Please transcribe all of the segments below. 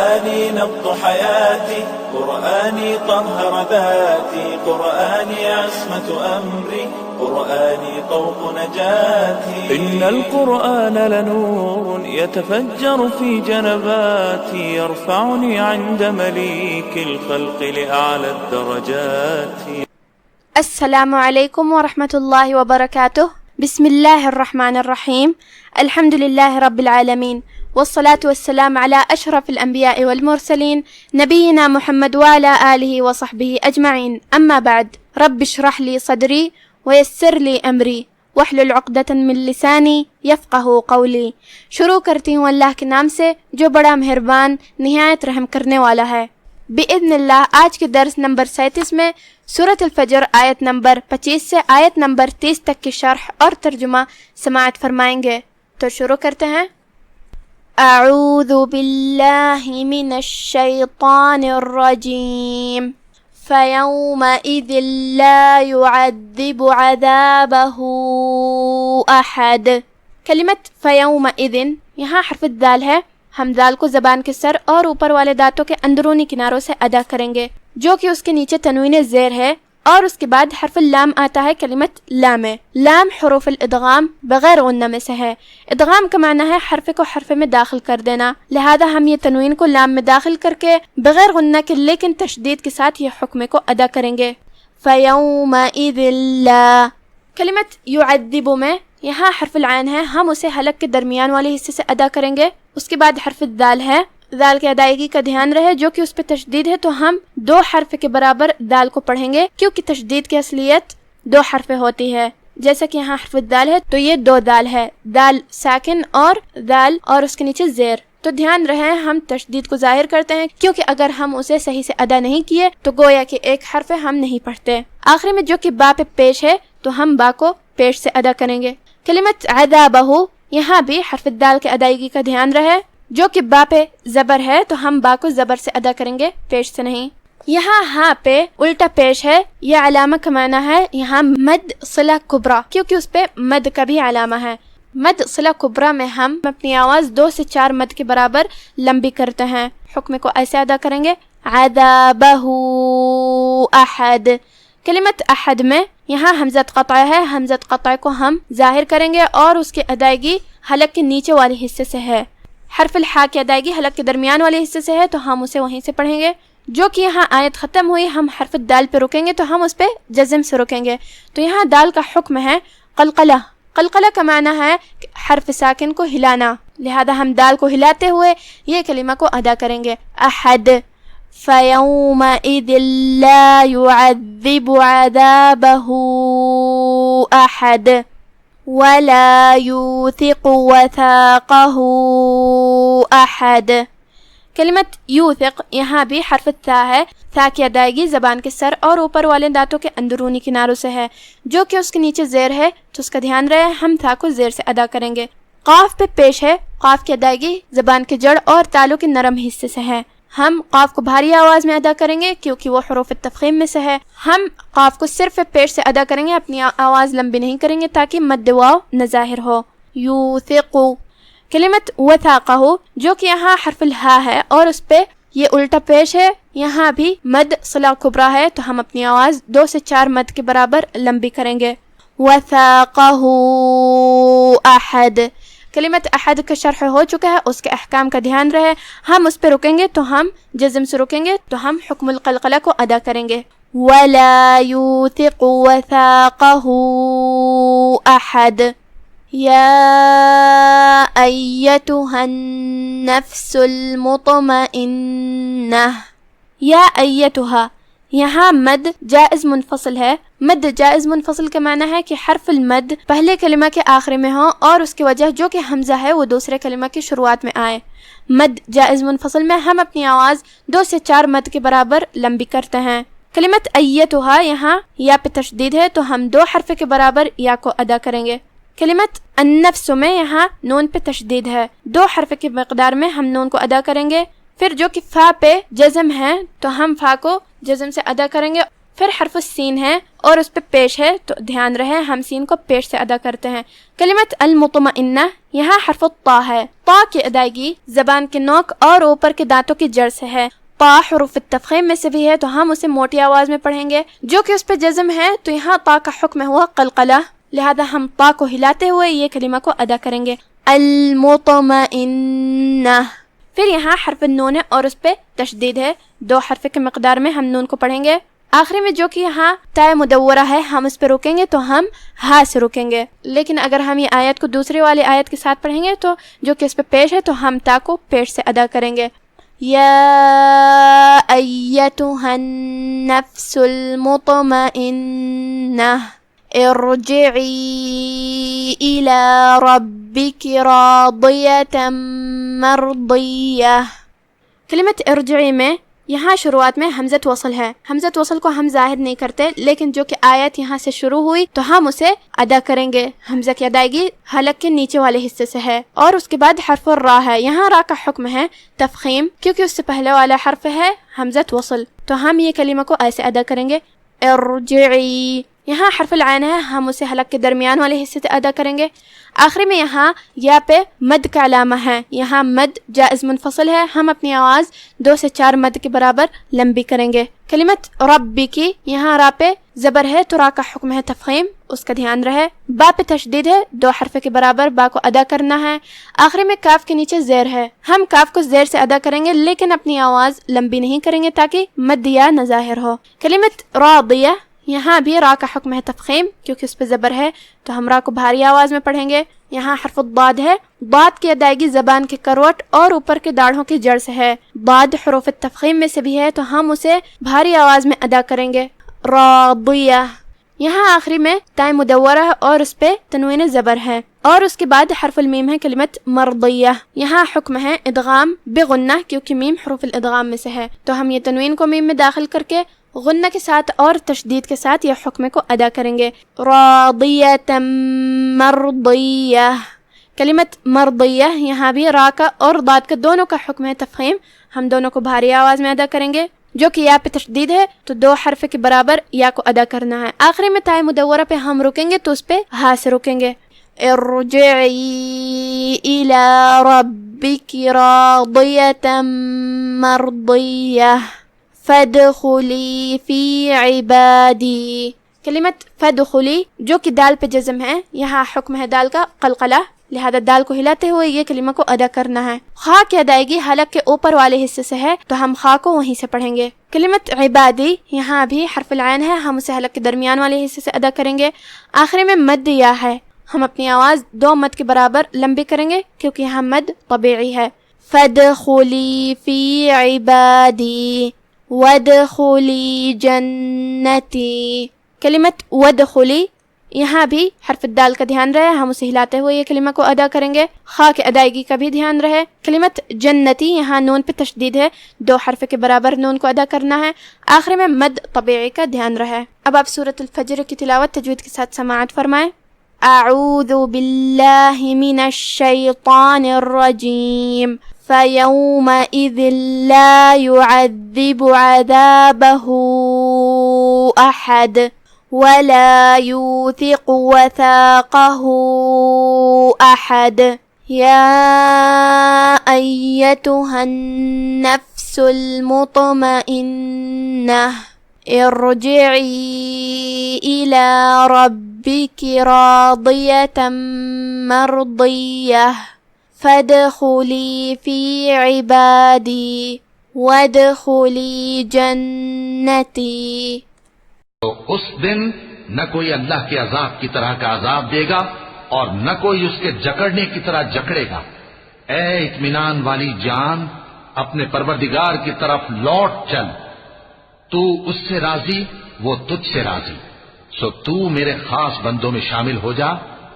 قرآني نبض حياتي، قرآني طهر ذاتي، قرآني عصمة أمري، قرآني طوق نجاتي. إن القرآن لنور يتفجر في جنباتي، يرفعني عند مليك الخلق لأعلى الدرجات. السلام علیکم ورحمۃ اللہ وبرکاتہ. بسم اللہ الرحمن الرحیم. الحمد للہ رب العالمین، والصلاة والسلام على اشرف الانبیاء والمرسلین نبینا محمد وعلى آلہ وصحبہ اجمعین. اما بعد، رب اشرح لی صدری ویسر لی امری واحلل عقدۃ من لسانی یفقہوا قولی. شروع کرتی ہوں اللہ کے نام سے جو بڑا مہربان نہایت رحم کرنے والا ہے. بإذن اللہ آج کے درس نمبر 37 میں سورۃ الفجر آیت نمبر 25 سے آیت نمبر 30 تک کی شرح اور ترجمہ سماعت فرمائیں گے. تو شروع کرتے ہیں. اعوذ باللہ من الشیطان الرجیم. فَيَوْمَئِذٍ لَا يُعَذِّبُ عَذَابَهُ أَحَدٌ. کلمت فَيَوْمَئِذٍ یہاں حرف الدال ہے. ہم دال کو زبان کے سر اور اوپر والے دانتوں کے اندرونی کناروں سے ادا کریں گے، جو کہ اس کے نیچے تنوین زیر ہے، اور اس کے بعد حرف اللام آتا ہے کلمت لام. لام حروف الادغام بغیر غنہ میں سے ہے. ادغام کا معنی ہے حرف کو حرف میں داخل کر دینا، لہذا ہم یہ تنوین کو لام میں داخل کر کے بغیر غنہ کے لیکن تشدید کے ساتھ یہ حکم کو ادا کریں گے. فَيَوْمَئِذٍ لَا. کلمت يُعَذِّبُ میں یہاں حرف العین ہے، ہم اسے حلق کے درمیان والے حصے سے ادا کریں گے. اس کے بعد حرف الدال ہے. دال کی ادائیگی کا دھیان رہے، جو کہ اس پہ تشدید ہے تو ہم 2 حرف کے برابر دال کو پڑھیں گے، کیونکہ تشدید کی اصلیت 2 حرف ہوتی ہے. جیسا کہ یہاں حرف الدال ہے تو یہ 2 دال ہے، دال ساکن اور دال اور اس کے نیچے زیر. تو دھیان رہے ہم تشدید کو ظاہر کرتے ہیں، کیونکہ اگر ہم اسے صحیح سے ادا نہیں کیے تو گویا کہ ایک حرف ہم نہیں پڑھتے. آخری میں جو کہ با پہ پیش ہے تو ہم با کو پیش سے ادا کریں گے. کلمت عذابہ یہاں بھی حرف الدال کے ادائیگی کا دھیان رہے، جو کہ با پہ زبر ہے تو ہم با کو زبر سے ادا کریں گے، پیش سے نہیں. یہاں ہاں پہ الٹا پیش ہے. یہ علامہ کا معنی ہے یہاں مد صلہ کبرا، کیونکہ اس پہ مد کا بھی علامہ ہے. مد صلہ کبرا میں ہم اپنی آواز 2 سے 4 مد کے برابر لمبی کرتے ہیں. حکم کو ایسے ادا کریں گے عذابہ احد. کلمت احد میں یہاں حمزۃ قطع ہے. حمزۃ قطع کو ہم ظاہر کریں گے اور اس کی ادائیگی حلق کے نیچے والے حصے سے ہے. حرف الحاء کی ادائیگی حلق کے درمیان والے حصے سے ہے تو ہم اسے وہیں سے پڑھیں گے. جو کہ یہاں آیت ختم ہوئی ہم حرف الدال پہ رکیں گے تو ہم اس پہ جزم سے رکیں گے. تو یہاں دال کا حکم ہے قلقلہ. قلقلہ کا معنی ہے حرف ساکن کو ہلانا، لہذا ہم دال کو ہلاتے ہوئے یہ کلمہ کو ادا کریں گے احد. فَيَوْمَئِذٍ لَا يُعَذِّبُ عَذَابَهُ أَحَدٌ وَلَا يُوثِقُ وَثَاقَهُ أَحَدٌ. کلمت یوثق یہاں بھی حرف الثا ہے. ثا کی ادائیگی زبان کے سر اور اوپر والے دانتوں کے اندرونی کناروں سے ہے، جو کہ اس کے نیچے زیر ہے تو اس کا دھیان رہے ہم ثا کو زیر سے ادا کریں گے. قاف پہ پیش ہے. قاف کی ادائیگی زبان کے جڑ اور تالوں کے نرم حصے سے ہے. ہم قاف کو بھاری آواز میں ادا کریں گے کیونکہ وہ حروف التفخیم میں سے ہے. ہم قاف کو صرف پیش سے ادا کریں گے، اپنی آواز لمبی نہیں کریں گے تاکہ مد واو نہ ظاہر ہو. یوثق. کلمت وثاقہ جو کہ یہاں حرف الہا ہے اور اس پہ یہ الٹا پیش ہے، یہاں بھی مد صلہ کبرا ہے تو ہم اپنی آواز 2 سے 4 مد کے برابر لمبی کریں گے. وثاقہ احد. کلمت احد کا شرح ہو چکا ہے، اس کے احکام کا دھیان رہے. ہم اس پہ رکیں گے تو ہم جزم سے رکیں گے تو ہم حکم القلقلہ کو ادا کریں گے. وَلَا يُوثِقُ وَثَاقَهُ أَحَدٌ. يَا أَيَّتُهَا النَّفْسُ الْمُطْمَئِنَّةُ. یا ایتھا یہاں مد جائز منفصل ہے. مد جائز منفصل کا معنی ہے کہ حرف المد پہلے کلمہ کے آخر میں ہو اور اس کی وجہ جو کہ حمزہ ہے وہ دوسرے کلمہ کی شروعات میں آئے. مد جائز منفصل میں ہم اپنی آواز 2 سے 4 مد کے برابر لمبی کرتے ہیں. کلمت ایتھا یہاں یا پہ تشدید ہے تو ہم 2 حرف کے برابر یا کو ادا کریں گے. کلمت النفس میں یہاں نون پہ تشدید ہے، 2 حرف کے مقدار میں ہم نون کو ادا کریں گے. پھر جو کہ فا پہ جزم ہے تو ہم فا کو جزم سے ادا کریں گے. پھر حرف السین ہے اور اس پہ پیش ہے تو دھیان رہے ہم سین کو پیش سے ادا کرتے ہیں. کلمت المطمئنہ یہاں حرف الطا ہے. طا کی ادائیگی زبان کے نوک اور اوپر کے دانتوں کی جڑ سے ہے. طا حروف التفخیم میں سے بھی ہے تو ہم اسے موٹی آواز میں پڑھیں گے. جو کہ اس پہ جزم ہے تو یہاں طا کا حکم ہوا قلقلہ، لہذا ہم طا کو ہلاتے ہوئے یہ کلمہ کو ادا کریں گے. المطمئنہ. پھر یہاں حرف النون ہے اور اس پہ تشدید ہے. 2 حرف کے مقدار میں ہم نون کو پڑھیں گے. آخری میں جو کہ یہاں تائے مدورہ ہے ہم اس پہ روکیں گے تو ہم ہا سے روکیں گے. لیکن اگر ہم یہ آیت کو دوسری والی آیت کے ساتھ پڑھیں گے تو جو کہ اس پہ پیش ہے تو ہم تا کو پیش سے ادا کریں گے. یا ایتها النفس المطمئنہ ارجعی الى ربک راضیۃ مرضیہ. کلمت ارجعی میں یہاں شروعات میں حمزۃ وصل ہے. حمزۃ وصل کو ہم ظاہر نہیں کرتے، لیکن جو کہ آیت یہاں سے شروع ہوئی تو ہم اسے ادا کریں گے. حمزہ کی ادائیگی حلق کے نیچے والے حصے سے ہے اور اس کے بعد حرف الراء ہے. یہاں را کا حکم ہے تفخیم کیونکہ اس سے پہلے والا حرف ہے حمزۃ وصل، تو ہم یہ کلمہ کو ایسے ادا کریں گے ارجعی. یہاں حرف العین ہے، ہم اسے حلق کے درمیان والے حصے سے ادا کریں گے. آخری میں یہاں یا پہ مد کا علامہ ہے. یہاں مد جائز منفصل ہے، ہم اپنی آواز 2 سے 4 مد کے برابر لمبی کریں گے. کلمت ربی کی یہاں را پہ زبر ہے تو را کا حکم ہے تفخیم، اس کا دھیان رہے. با پہ تشدید ہے، 2 حرف کے برابر با کو ادا کرنا ہے. آخری میں کاف کے نیچے زیر ہے، ہم کاف کو زیر سے ادا کریں گے لیکن اپنی آواز لمبی نہیں کریں گے تاکہ مد یا نہ ظاہر ہو. کلمت راضیہ یہاں بھی را کا حکم ہے تفخیم کیونکہ اس پہ زبر ہے تو ہم را کو بھاری آواز میں پڑھیں گے. یہاں حرف الضاد ہے. ضاد کی ادائیگی زبان کے کروٹ اور اوپر کے داڑھوں کی جڑ سے ہے. ضاد حروف التفخیم میں سے بھی ہے تو ہم اسے بھاری آواز میں ادا کریں گے. راضیہ. یہاں آخری میں تائے مدورہ ہے اور اس پہ تنوین زبر ہے اور اس کے بعد حرف المیم ہے کلمت مرضیہ. یہاں حکم ہے ادغام بغنہ کیونکہ میم حروف الادغام میں سے ہے تو ہم یہ تنوین کو میم میں داخل کر کے غنہ کے ساتھ اور تشدید کے ساتھ یہ حکم کو ادا کریں گے. راضیۃ مرضیہ. کلمت مرضیہ یہاں بھی را کا اور ضاد کا دونوں کا حکم ہے تفخیم، ہم دونوں کو بھاری آواز میں ادا کریں گے. جو کہ یا پہ تشدید ہے تو 2 حرف کے برابر یا کو ادا کرنا ہے. آخری میں تائے مدورہ پہ ہم رکیں گے تو اس پہ ہا سے رکیں گے. ارجعی الی ربک راضیۃ مرضیہ فادخلی فی عبادی. کلمت فادخلی جو کہ دال پہ جزم ہے، یہاں حکم ہے دال کا قلقلہ، لہذا دال کو ہلاتے ہوئے یہ کلمہ کو ادا کرنا ہے. خا کی ادائیگی حلق کے اوپر والے حصے سے ہے تو ہم خا کو وہیں سے پڑھیں گے. کلمت عبادی یہاں بھی حرف العین ہے، ہم اسے حلق کے درمیان والے حصے سے ادا کریں گے. آخری میں مد یا ہے، ہم اپنی آواز 2 مد کے برابر لمبی کریں گے کیونکہ یہاں مد طبیعی ہے. فادخلی فی عبادی وادخلی جنتی. کلمت وادخلی یہاں بھی حرف الدال کا دھیان رہے، ہم اسے ہلاتے ہوئے یہ کلمہ کو ادا کریں گے. خا کے ادائیگی کا بھی دھیان رہے. کلمت جنتی یہاں نون پہ تشدید ہے، 2 حرف کے برابر نون کو ادا کرنا ہے. آخر میں مد طبیعی کا دھیان رہے. اب آپ سورۃ الفجر کی تلاوت تجوید کے ساتھ سماعت فرمائیں. اعوذ باللہ من الشیطان الرجیم فَيَوْمَئِذٍ لَا يُعَذِّبُ عَذَابَهُ أَحَدٌ وَلَا يُوثِقُ وَثَاقَهُ أَحَدٌ. يَا أَيَّتُهَا النَّفْسُ الْمُطْمَئِنَّةُ ارجعی إِلَى رَبِّكِ راضِيَةً مرضیہ فادخلی فی عبادی وادخلی جنتی. تو اس دن نہ کوئی اللہ کے عذاب کی طرح کا عذاب دے گا اور نہ کوئی اس کے جکڑنے کی طرح جکڑے گا. اے اطمینان والی جان، اپنے پروردگار کی طرف لوٹ چل، تو اس سے راضی، وہ تجھ سے راضی. سو تو میرے خاص بندوں میں شامل ہو جا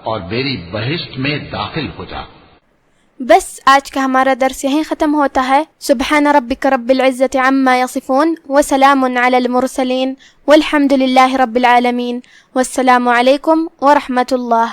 اور میری بہشت میں داخل ہو جا. بس آج کا ہمارا درس یہیں ختم ہوتا ہے. سبحان ربک رب العزت عما یصفون وسلام علی المرسلین والحمد للہ رب العالمین والسلام علیکم ورحمۃ اللہ.